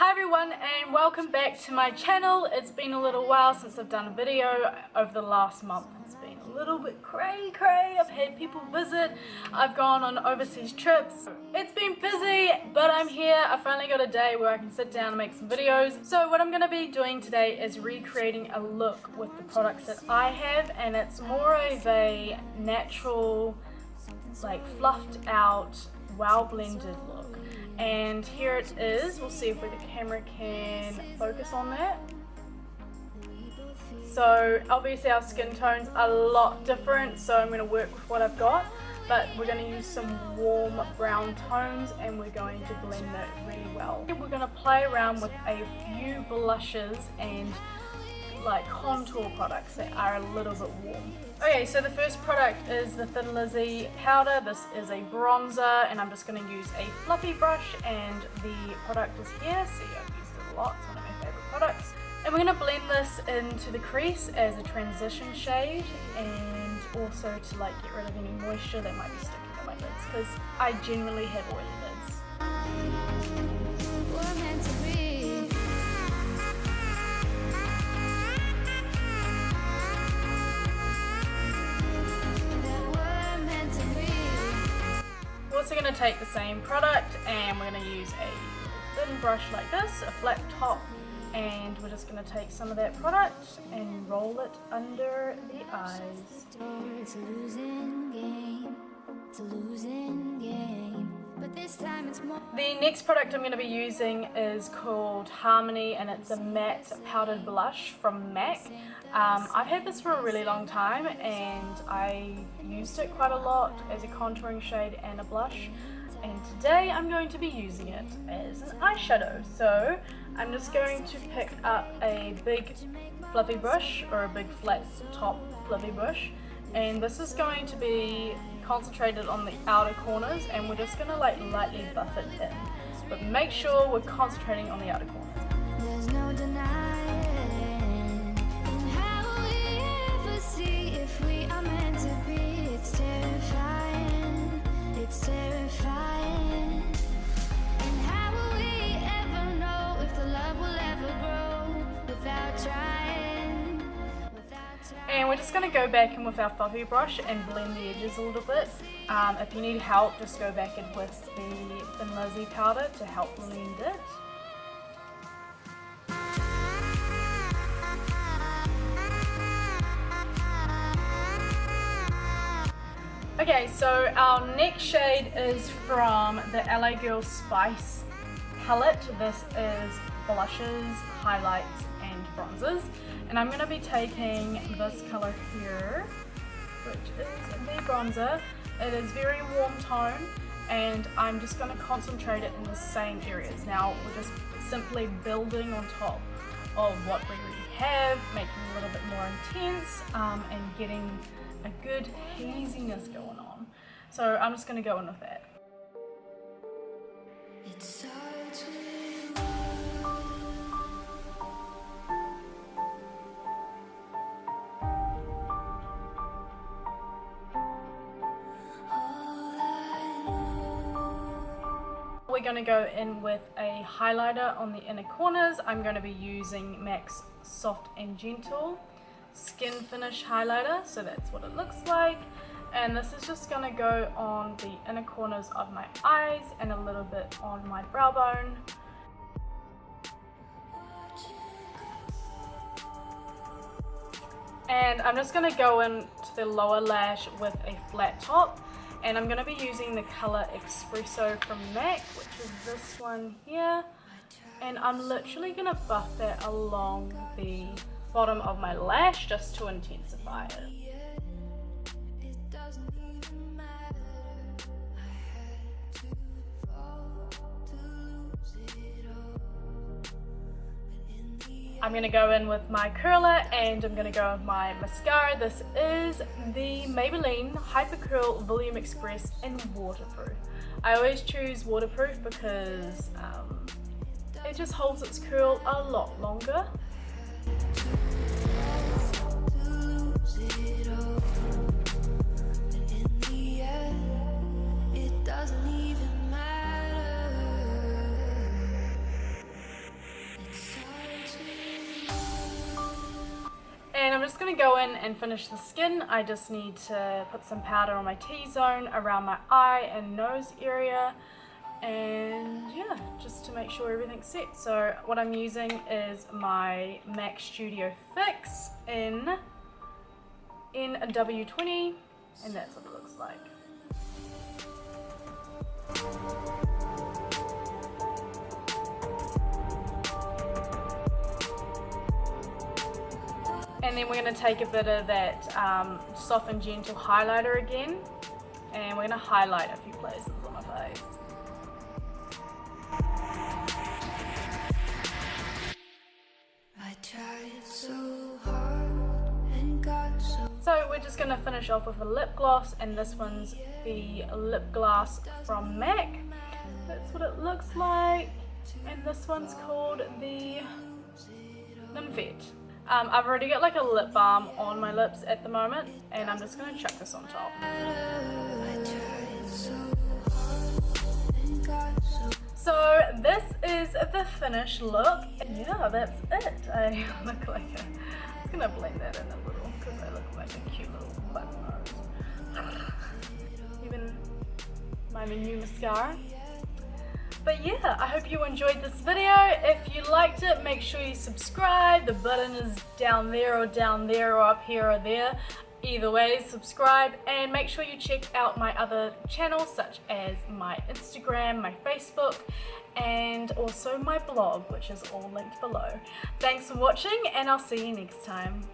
Hi everyone and welcome back to my channel. It's been a little while since I've done a video. Over the last month it's been a little bit cray. I've had people visit, I've gone on overseas trips. It's been busy, but I'm here. I finally got a day where I can sit down and make some videos. So what I'm going to be doing today is recreating a look with the products that I have, and it's more of a natural, like fluffed out, well blended look. And here it is. We'll see if the camera can focus on that. So obviously our skin tones are a lot different, so I'm going to work with what I've got, but we're going to use some warm brown tones and we're going to blend that really well. We're going to play around with a few blushes and like contour products that are a little bit warm. Okay, so the first product is the Thin Lizzy powder. This is a bronzer and I'm just going to use a fluffy brush, and the product is here. See, I've used it a lot, it's one of my favorite products. And we're going to blend this into the crease as a transition shade, and also to like get rid of any moisture that might be sticking to my lids, because I generally have oily lids. We're also going to take the same product and we're going to use a thin brush like this, a flat top, and we're just going to take some of that product and roll it under the eyes. It's a losing game, it's a losing game, but this time it's more. The next product I'm going to be using is called Harmony, and it's a matte powdered blush from MAC. I've had this for a really long time and I used it quite a lot as a contouring shade and a blush, and today I'm going to be using it as an eyeshadow. So I'm just going to pick up a big fluffy brush, or a big flat top fluffy brush, and this is going to be concentrated on the outer corners, and we're just going to like lightly buff it in, but make sure we're concentrating on the outer corners. There's no denying how we ever see if we are meant to be. It's terrifying, it's terrifying. And how will we ever know if the love will ever grow without trying? And we're just going to go back in with our fluffy brush and blend the edges a little bit. If you need help, just go back in with the Thin Lizzy powder to help blend it. Okay, so our next shade is from the LA Girl Spice palette. This is blushes, highlights, and bronzers. And I'm going to be taking this color here, which is the bronzer. It is very warm tone, and I'm just going to concentrate it in the same areas. Now we're just simply building on top of what we already have, making it a little bit more intense, and getting a good haziness going on. So I'm just going to go in with that. We're going to go in with a highlighter on the inner corners. I'm going to be using MAC's Soft and Gentle Skin Finish Highlighter, so that's what it looks like. And this is just going to go on the inner corners of my eyes and a little bit on my brow bone. And I'm just going to go into the lower lash with a flat top, and I'm going to be using the color Espresso from MAC, which is this one here, and I'm literally going to buff that along the bottom of my lash just to intensify it. I'm going to go in with my curler, and I'm going to go with my mascara. This is the Maybelline Hyper Curl Volume Express in waterproof. I always choose waterproof because it just holds its curl a lot longer. I'm just going to go in and finish the skin. I just need to put some powder on my T-zone around my eye and nose area, and yeah, just to make sure everything's set. So what I'm using is my MAC Studio Fix in a W20, and that's what it looks like. And then we're going to take a bit of that Soft and Gentle highlighter again, and we're going to highlight a few places on my face. I tried so hard and got so we're just going to finish off with a lip gloss, and this one's the lip gloss from MAC. That's what it looks like, and this one's called the Nymphet. I've already got like a lip balm on my lips at the moment, and I'm just going to chuck this on top. So this is the finished look. Yeah, that's it. I look like a... I'm just going to blend that in a little because I look like a cute little button nose. Even my new mascara. But yeah, I hope you enjoyed this video. If you liked it, make sure you subscribe. The button is down there or up here or there. Either way, subscribe, and make sure you check out my other channels such as my Instagram, my Facebook, and also my blog, which is all linked below. Thanks for watching, and I'll see you next time.